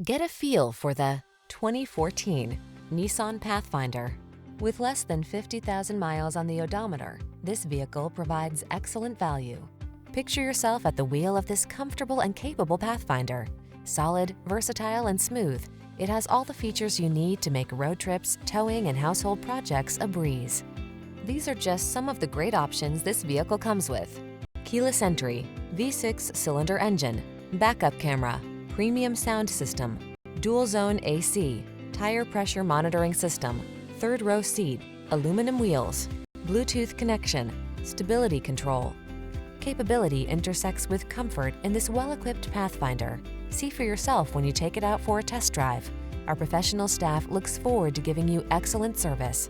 Get a feel for the 2014 Nissan Pathfinder. With less than 50,000 miles on the odometer, this vehicle provides excellent value. Picture yourself at the wheel of this comfortable and capable Pathfinder. Solid, versatile, and smooth, it has all the features you need to make road trips, towing, and household projects a breeze. These are just some of the great options this vehicle comes with: keyless entry, V6 cylinder engine, backup camera, premium sound system, dual zone AC, tire pressure monitoring system, third row seat, aluminum wheels, Bluetooth connection, stability control. Capability intersects with comfort in this well-equipped Pathfinder. See for yourself when you take it out for a test drive. Our professional staff looks forward to giving you excellent service.